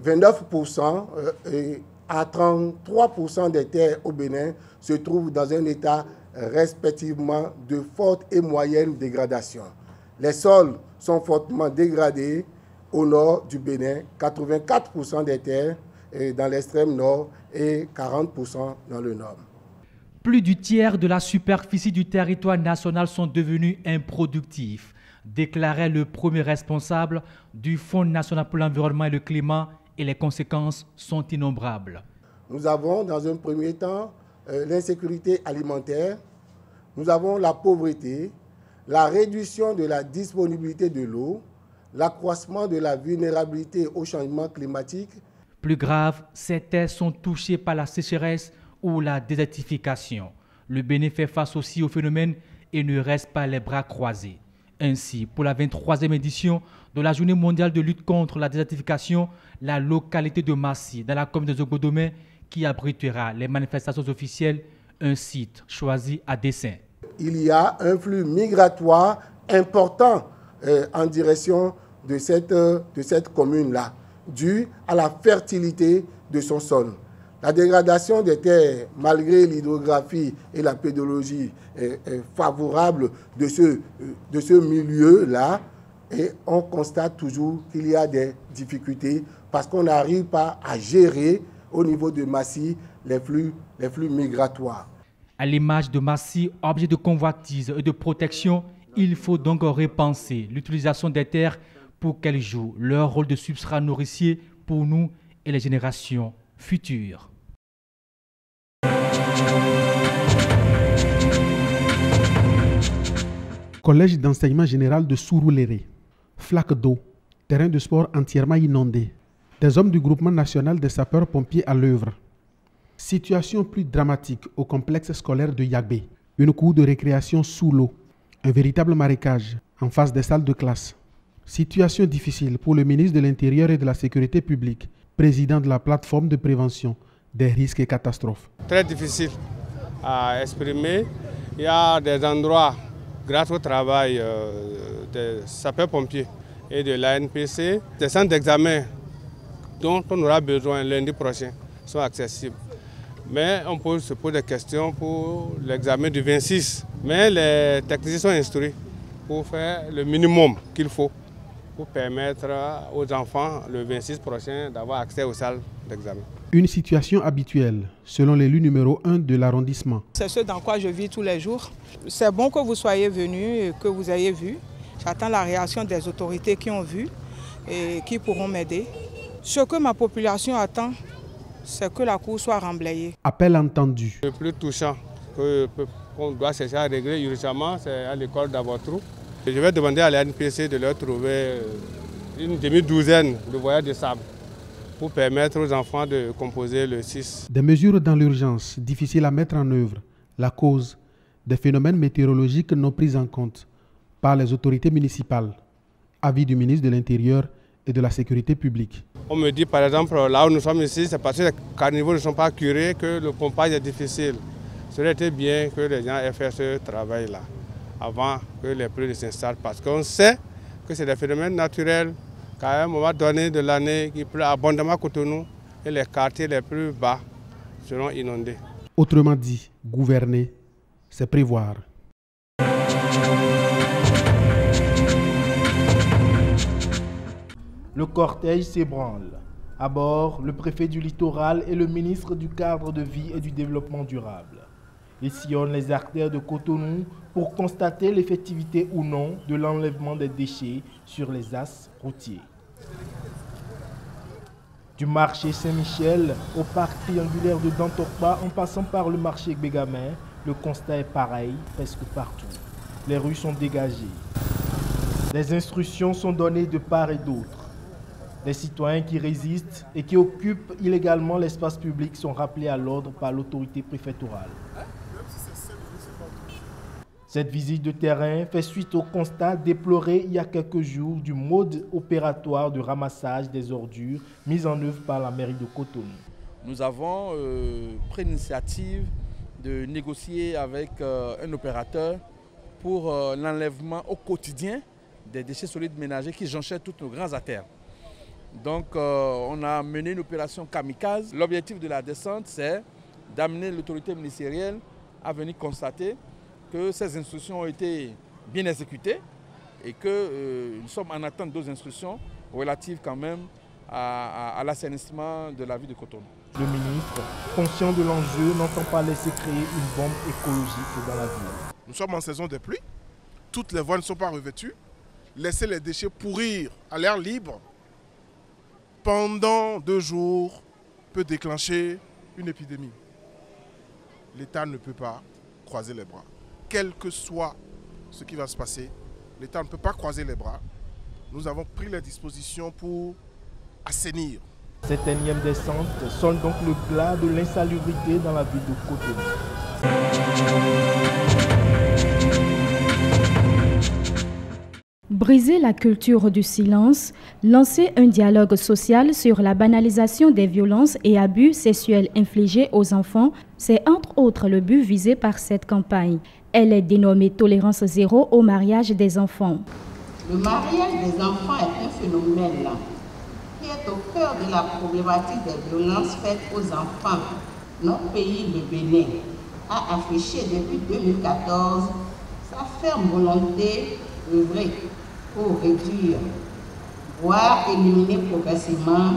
29% et à 33% des terres au Bénin se trouvent dans un état respectivement de forte et moyenne dégradation. Les sols sont fortement dégradés au nord du Bénin, 84% des terres dans l'extrême nord et 40% dans le nord. Plus du tiers de la superficie du territoire national sont devenus improductifs, déclarait le premier responsable du Fonds national pour l'environnement et le climat, et les conséquences sont innombrables. Nous avons dans un premier temps l'insécurité alimentaire, nous avons la pauvreté, la réduction de la disponibilité de l'eau, l'accroissement de la vulnérabilité au changement climatique. Plus grave, ces terres sont touchées par la sécheresse ou la désertification. Le Bénin fait face aussi au phénomène et ne reste pas les bras croisés. Ainsi, pour la 23e édition de la Journée mondiale de lutte contre la désertification, la localité de Massi, dans la commune de Zogodomé, qui abritera les manifestations officielles, un site choisi à dessein. Il y a un flux migratoire important en direction de cette commune-là, dû à la fertilité de son sol. La dégradation des terres, malgré l'hydrographie et la pédologie favorable de ce milieu-là, et on constate toujours qu'il y a des difficultés parce qu'on n'arrive pas à gérer au niveau de Massi les flux migratoires. À l'image de Massi, objet de convoitise et de protection, il faut donc repenser l'utilisation des terres pour qu'elles jouent leur rôle de substrat nourricier pour nous et les générations futures. Collège d'enseignement général de Sourouléré. Flaque d'eau, terrain de sport entièrement inondé. Des hommes du groupement national des sapeurs-pompiers à l'œuvre. Situation plus dramatique au complexe scolaire de Yagbé. Une cour de récréation sous l'eau. Un véritable marécage en face des salles de classe. Situation difficile pour le ministre de l'Intérieur et de la Sécurité publique, président de la plateforme de prévention des risques et catastrophes. Très difficile à exprimer. Il y a des endroits, grâce au travail des sapeurs-pompiers et de l'ANPC, des centres d'examen dont on aura besoin lundi prochain sont accessibles. Mais on se pose des questions pour l'examen du 26. Mais les techniciens sont instruits pour faire le minimum qu'il faut pour permettre aux enfants, le 26 prochain, d'avoir accès aux salles d'examen. Une situation habituelle, selon l'élu numéro 1 de l'arrondissement. C'est ce dans quoi je vis tous les jours. C'est bon que vous soyez venus et que vous ayez vu. J'attends la réaction des autorités qui ont vu et qui pourront m'aider. Ce que ma population attend, c'est que la cour soit remblayée. Appel entendu. Le plus touchant qu'on doit chercher à régler urgemment, c'est à l'école d'Avotrou. Je vais demander à l'ANPC de leur trouver une demi-douzaine de voyelles de sable pour permettre aux enfants de composer le 6. Des mesures dans l'urgence, difficiles à mettre en œuvre. La cause, des phénomènes météorologiques non pris en compte par les autorités municipales. Avis du ministre de l'Intérieur et de la Sécurité publique. On me dit par exemple, là où nous sommes ici, c'est parce que les caniveaux ne sont pas curés que le pompage est difficile. Ce serait été bien que les gens aient fait ce travail-là avant que les pluies ne s'installent, parce qu'on sait que c'est des phénomènes naturels, qu'à un moment donné de l'année, il pleut abondamment à Cotonou et les quartiers les plus bas seront inondés. Autrement dit, gouverner, c'est prévoir. Le cortège s'ébranle. À bord, le préfet du littoral et le ministre du cadre de vie et du développement durable. Ils sillonnent les artères de Cotonou pour constater l'effectivité ou non de l'enlèvement des déchets sur les axes routiers. Du marché Saint-Michel au parc triangulaire de Dantorpa en passant par le marché Bégamin, le constat est pareil presque partout. Les rues sont dégagées. Les instructions sont données de part et d'autre. Les citoyens qui résistent et qui occupent illégalement l'espace public sont rappelés à l'ordre par l'autorité préfectorale. Cette visite de terrain fait suite au constat déploré il y a quelques jours du mode opératoire de ramassage des ordures mis en œuvre par la mairie de Cotonou. Nous avons pris l'initiative de négocier avec un opérateur pour l'enlèvement au quotidien des déchets solides ménagers qui jonchent toutes nos grandes artères. Donc on a mené une opération kamikaze. L'objectif de la descente, c'est d'amener l'autorité ministérielle à venir constater que ces instructions ont été bien exécutées et que nous sommes en attente d'autres instructions relatives quand même à l'assainissement de la ville de Cotonou. Le ministre, conscient de l'enjeu, n'entend pas laisser créer une bombe écologique dans la ville. Nous sommes en saison de pluie, toutes les voies ne sont pas revêtues. Laisser les déchets pourrir à l'air libre pendant 2 jours peut déclencher une épidémie. L'État ne peut pas croiser les bras. Quel que soit ce qui va se passer, l'État ne peut pas croiser les bras. Nous avons pris les dispositions pour assainir. Cette énième descente sonne donc le glas de l'insalubrité dans la ville de Cotonou. Briser la culture du silence, lancer un dialogue social sur la banalisation des violences et abus sexuels infligés aux enfants, c'est entre autres le but visé par cette campagne. Elle est dénommée Tolérance zéro au mariage des enfants. Le mariage des enfants est un phénomène qui est au cœur de la problématique des violences faites aux enfants. Notre pays, le Bénin, a affiché depuis 2014 sa ferme volonté d'œuvrer pour réduire, voire éliminer progressivement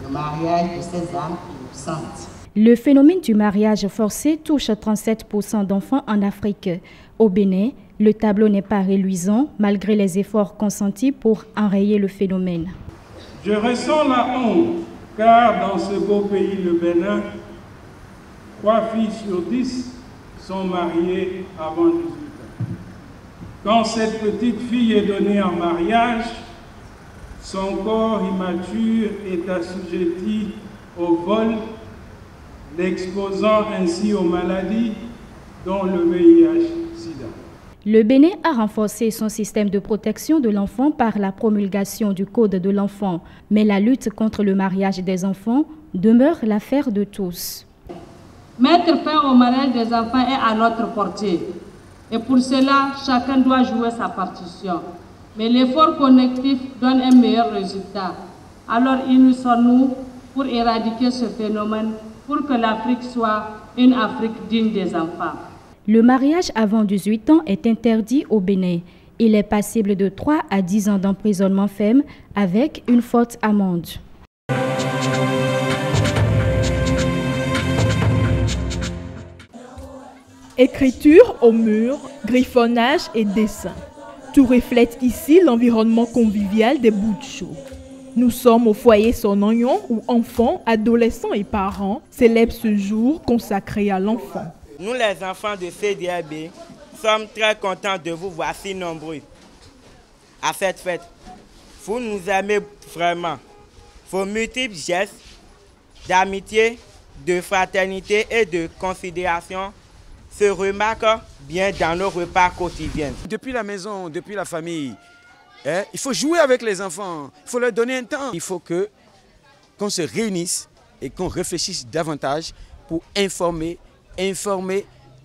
le mariage de ces âmes innocentes. Le phénomène du mariage forcé touche 37% d'enfants en Afrique. Au Bénin, le tableau n'est pas reluisant malgré les efforts consentis pour enrayer le phénomène. Je ressens la honte car dans ce beau pays, le Bénin, 3 filles sur 10 sont mariées avant 18 ans. Quand cette petite fille est donnée en mariage, son corps immature est assujetti au vol, l'exposant ainsi aux maladies dont le VIH-Sida. Le Bénin a renforcé son système de protection de l'enfant par la promulgation du Code de l'enfant, mais la lutte contre le mariage des enfants demeure l'affaire de tous. Mettre fin au mariage des enfants est à notre portée. Et pour cela, chacun doit jouer sa partition. Mais l'effort collectif donne un meilleur résultat. Alors unissons-nous pour éradiquer ce phénomène, pour que l'Afrique soit une Afrique digne des enfants. Le mariage avant 18 ans est interdit au Bénin. Il est passible de 3 à 10 ans d'emprisonnement ferme avec une forte amende. Écriture au mur, griffonnage et dessin. Tout reflète ici l'environnement convivial des Boutchos. Nous sommes au foyer Sononyon où enfants, adolescents et parents célèbrent ce jour consacré à l'enfant. Nous les enfants de CDAB sommes très contents de vous voir si nombreux à cette fête. Vous nous aimez vraiment. Vos multiples gestes d'amitié, de fraternité et de considération se remarquent bien dans nos repas quotidiens. Depuis la maison, depuis la famille, il faut jouer avec les enfants, il faut leur donner un temps. Il faut qu'on se réunisse et qu'on réfléchisse davantage pour informer,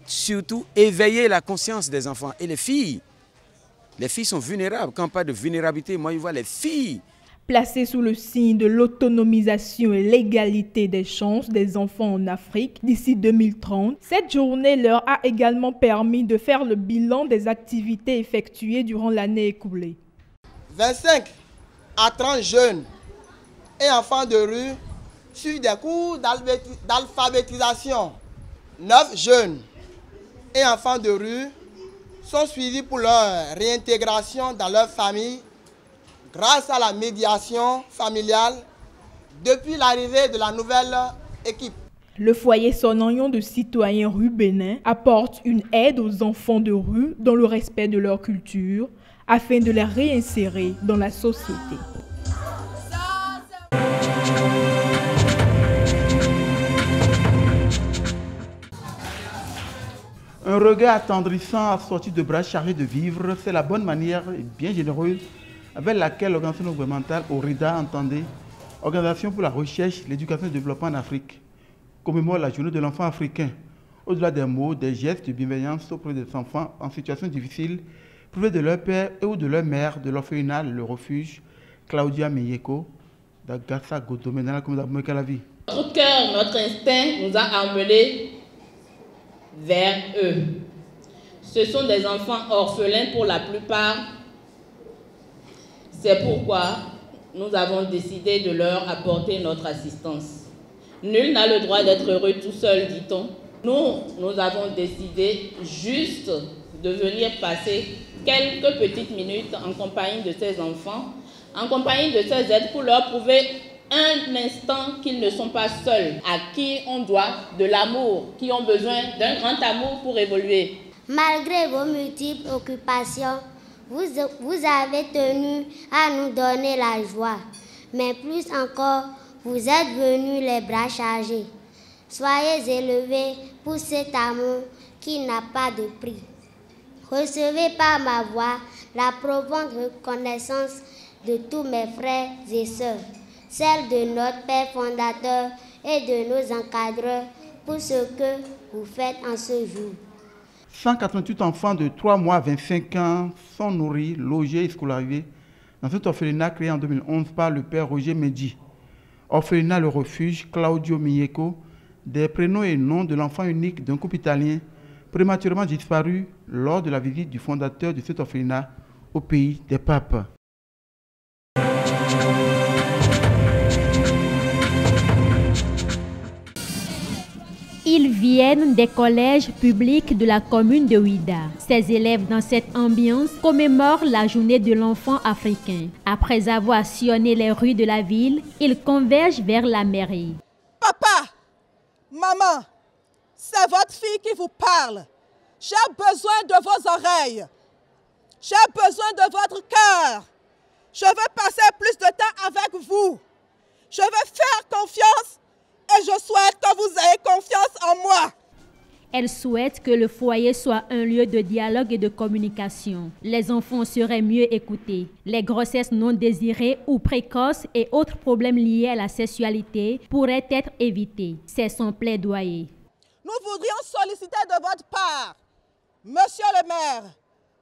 surtout éveiller la conscience des enfants. Et les filles sont vulnérables. Quand on parle de vulnérabilité, moi je vois les filles. Placée sous le signe de l'autonomisation et l'égalité des chances des enfants en Afrique d'ici 2030, cette journée leur a également permis de faire le bilan des activités effectuées durant l'année écoulée. 25 à 30 jeunes et enfants de rue suivent des cours d'alphabétisation. 9 jeunes et enfants de rue sont suivis pour leur réintégration dans leur famille grâce à la médiation familiale depuis l'arrivée de la nouvelle équipe. Le foyer Sononyon de citoyens rue Bénin apporte une aide aux enfants de rue dans le respect de leur culture afin de les réinsérer dans la société. Un regard attendrissant assorti de bras chargés de vivres, c'est la bonne manière bien généreuse avec laquelle l'organisation non gouvernementale ORIDA entendait, Organisation pour la recherche, l'éducation et le développement en Afrique, commémore la journée de l'enfant africain. Au-delà des mots, des gestes de bienveillance auprès des enfants en situation difficile, privés de leur père et ou de leur mère, de l'orphelinat, le refuge, Claudia Meyeko, d'Agassa Godomé dans la commune d'Abomey-Calavi. Notre cœur, notre instinct nous a amenés vers eux. Ce sont des enfants orphelins pour la plupart. C'est pourquoi nous avons décidé de leur apporter notre assistance. Nul n'a le droit d'être heureux tout seul, dit-on. Nous avons décidé juste de venir passer quelques petites minutes en compagnie de ces enfants, en compagnie de ces aides pour leur prouver un instant qu'ils ne sont pas seuls, à qui on doit de l'amour, qui ont besoin d'un grand amour pour évoluer. Malgré vos multiples occupations, vous avez tenu à nous donner la joie. Mais plus encore, vous êtes venus les bras chargés. Soyez élevés pour cet amour qui n'a pas de prix. Recevez par ma voix la profonde reconnaissance de tous mes frères et sœurs, celle de notre Père fondateur et de nos encadreurs pour ce que vous faites en ce jour. 188 enfants de 3 mois à 25 ans sont nourris, logés et scolarisés dans cet orphelinat créé en 2011 par le père Roger Medi. Orphelinat Le Refuge, Claudio Mieko, des prénoms et noms de l'enfant unique d'un couple italien prématurément disparu lors de la visite du fondateur de cet orphelinat au pays des papes. Ils viennent des collèges publics de la commune de Ouida. Ces élèves dans cette ambiance commémorent la journée de l'enfant africain. Après avoir sillonné les rues de la ville, ils convergent vers la mairie. Papa, maman, c'est votre fille qui vous parle. J'ai besoin de vos oreilles. J'ai besoin de votre cœur. Je veux passer plus de temps avec vous. Je veux faire confiance et je souhaite que vous ayez confiance en moi. Elle souhaite que le foyer soit un lieu de dialogue et de communication. Les enfants seraient mieux écoutés. Les grossesses non désirées ou précoces et autres problèmes liés à la sexualité pourraient être évités. C'est son plaidoyer. Nous voudrions solliciter de votre part, Monsieur le maire,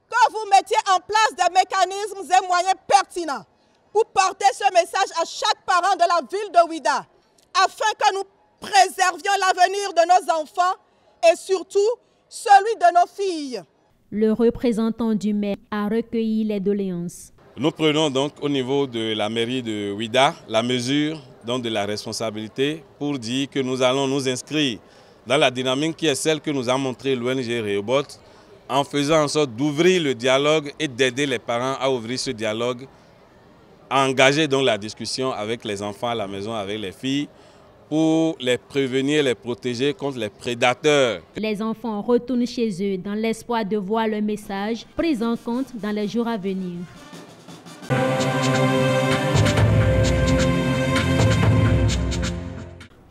que vous mettiez en place des mécanismes et moyens pertinents pour porter ce message à chaque parent de la ville de Ouida, afin que nous préservions l'avenir de nos enfants et surtout celui de nos filles. Le représentant du maire a recueilli les doléances. Nous prenons donc au niveau de la mairie de Ouida la mesure donc de la responsabilité pour dire que nous allons nous inscrire dans la dynamique qui est celle que nous a montré l'ONG Rehoboth, en faisant en sorte d'ouvrir le dialogue et d'aider les parents à ouvrir ce dialogue, à engager donc la discussion avec les enfants à la maison, avec les filles, pour les prévenir, les protéger contre les prédateurs. Les enfants retournent chez eux dans l'espoir de voir le message pris en compte dans les jours à venir.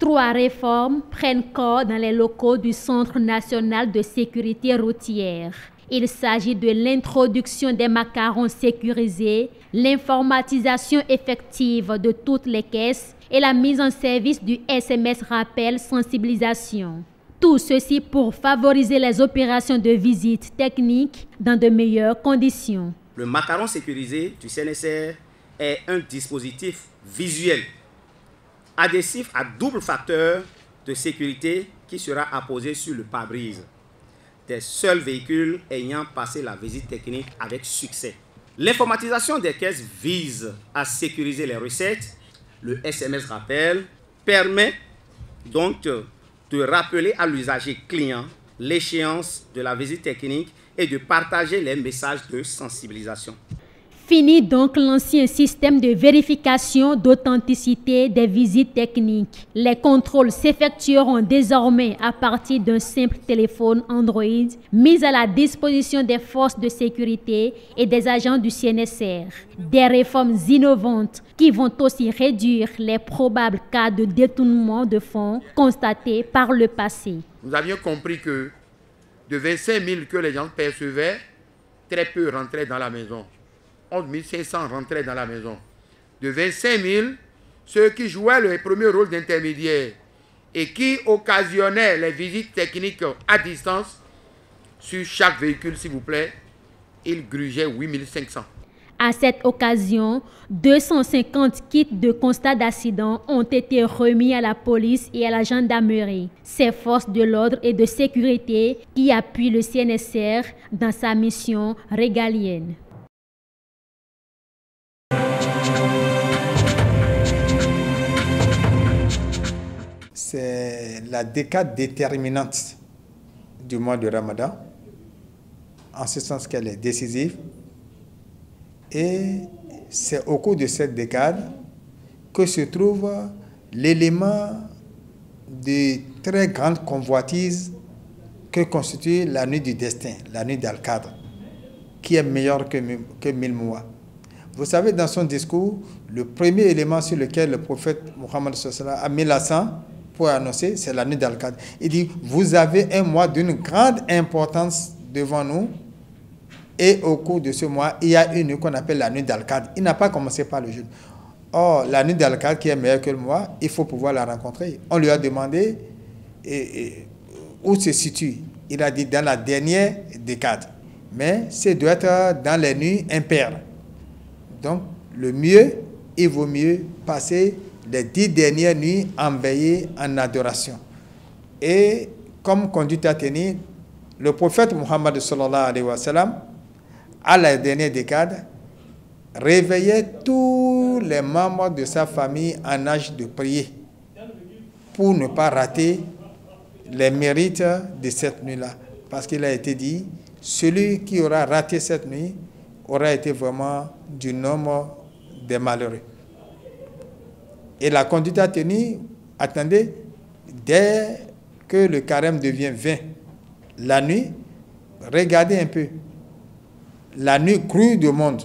Trois réformes prennent corps dans les locaux du Centre national de sécurité routière. Il s'agit de l'introduction des macarons sécurisés, l'informatisation effective de toutes les caisses et la mise en service du SMS rappel sensibilisation. Tout ceci pour favoriser les opérations de visite technique dans de meilleures conditions. Le macaron sécurisé du CNSR est un dispositif visuel adhésif à double facteur de sécurité qui sera apposé sur le pare-brise des seuls véhicules ayant passé la visite technique avec succès. L'informatisation des caisses vise à sécuriser les recettes. Le SMS rappel permet donc de rappeler à l'usager client l'échéance de la visite technique et de partager les messages de sensibilisation. Fini donc l'ancien système de vérification d'authenticité des visites techniques. Les contrôles s'effectueront désormais à partir d'un simple téléphone Android mis à la disposition des forces de sécurité et des agents du CNSR. Des réformes innovantes qui vont aussi réduire les probables cas de détournement de fonds constatés par le passé. Nous avions compris que de 25 000 que les gens percevaient, très peu rentraient dans la maison. 11 500 rentraient dans la maison. De 25 000, ceux qui jouaient le premier rôle d'intermédiaire et qui occasionnaient les visites techniques à distance, sur chaque véhicule, s'il vous plaît, ils grugeaient 8 500. À cette occasion, 250 kits de constat d'accident ont été remis à la police et à la gendarmerie, ces forces de l'ordre et de sécurité qui appuient le CNSR dans sa mission régalienne. C'est la décade déterminante du mois de Ramadan, en ce sens qu'elle est décisive. Et c'est au cours de cette décade que se trouve l'élément de très grande convoitise que constitue la nuit du destin, la nuit d'Al-Qadr, qui est meilleure que 1000 mois. Vous savez, dans son discours, le premier élément sur lequel le prophète Mohammed a mis l'accent pour annoncer, c'est la nuit d'Al-Qadr. Il dit, vous avez un mois d'une grande importance devant nous, et au cours de ce mois, il y a une nuit qu'on appelle la nuit d'Al-Qadr. Il n'a pas commencé par le jeûne. Or, la nuit d'Al-Qadr, qui est meilleure que le mois, il faut pouvoir la rencontrer. On lui a demandé où se situe. Il a dit dans la dernière décade. Mais ça doit être dans les nuits impaires. Donc, le mieux, il vaut mieux passer les 10 dernières nuits en veillée, en adoration. Et comme conduite à tenir, le prophète Mohammed sallallahu alayhi wa sallam, à la dernière décade, réveillait tous les membres de sa famille en âge de prier pour ne pas rater les mérites de cette nuit-là. Parce qu'il a été dit, celui qui aura raté cette nuit aura été vraiment du nombre des malheureux. Et la conduite à tenir, attendez, dès que le carême devient 20, la nuit, regardez un peu, la nuit crue de monde,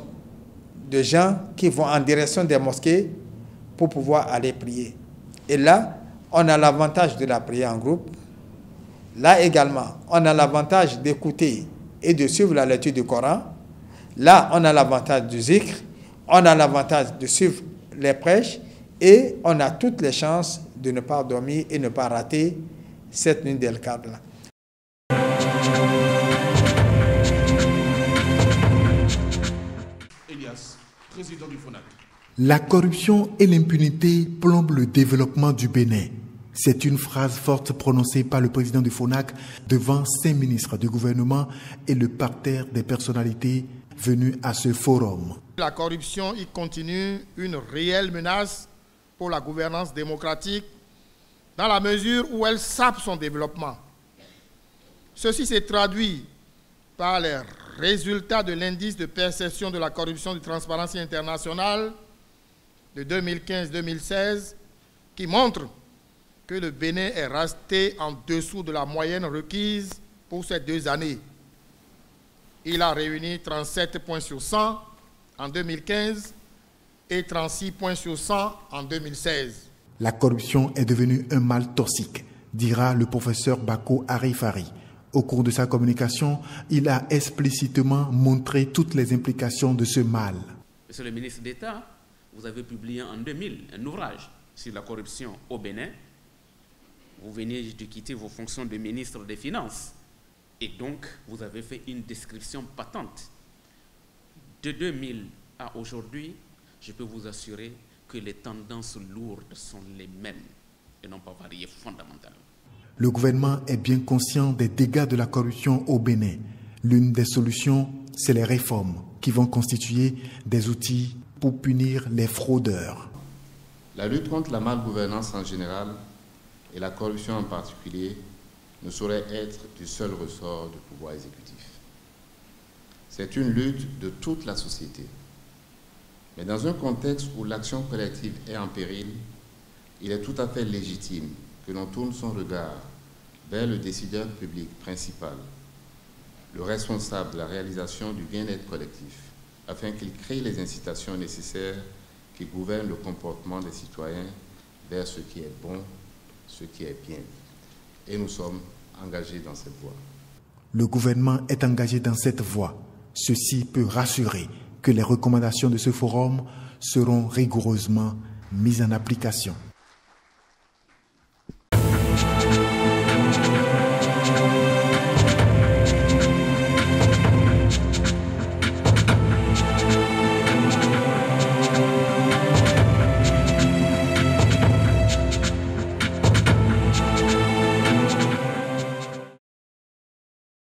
de gens qui vont en direction des mosquées pour pouvoir aller prier. Et là, on a l'avantage de la prière en groupe. Là également, on a l'avantage d'écouter et de suivre la lecture du Coran. Là, on a l'avantage du zikr, on a l'avantage de suivre les prêches et on a toutes les chances de ne pas dormir et ne pas rater cette nuit d'Al-Qadr. Président du FONAC. La corruption et l'impunité plombent le développement du Bénin. C'est une phrase forte prononcée par le président du FONAC devant 5 ministres du gouvernement et le parterre des personnalités venues à ce forum. La corruption y continue une réelle menace pour la gouvernance démocratique dans la mesure où elle sape son développement. Ceci s'est traduit par les résultats de l'indice de perception de la corruption de Transparency International de 2015-2016 qui montre que le Bénin est resté en dessous de la moyenne requise pour ces 2 années. Il a réuni 37 points sur 100 en 2015 et 36 points sur 100 en 2016. La corruption est devenue un mal toxique, dira le professeur Bako Arifari. Au cours de sa communication, il a explicitement montré toutes les implications de ce mal. Monsieur le ministre d'État, vous avez publié en 2000 un ouvrage sur la corruption au Bénin. Vous venez de quitter vos fonctions de ministre des Finances. Et donc, vous avez fait une description patente. De 2000 à aujourd'hui, je peux vous assurer que les tendances lourdes sont les mêmes et n'ont pas varié fondamentalement. Le gouvernement est bien conscient des dégâts de la corruption au Bénin. L'une des solutions, c'est les réformes qui vont constituer des outils pour punir les fraudeurs. La lutte contre la malgouvernance en général et la corruption en particulier ne saurait être du seul ressort du pouvoir exécutif. C'est une lutte de toute la société. Mais dans un contexte où l'action collective est en péril, il est tout à fait légitime que l'on tourne son regard vers le décideur public principal, le responsable de la réalisation du bien-être collectif, afin qu'il crée les incitations nécessaires qui gouvernent le comportement des citoyens vers ce qui est bon, ce qui est bien. Et nous sommes engagés dans cette voie. Le gouvernement est engagé dans cette voie. Ceci peut rassurer que les recommandations de ce forum seront rigoureusement mises en application.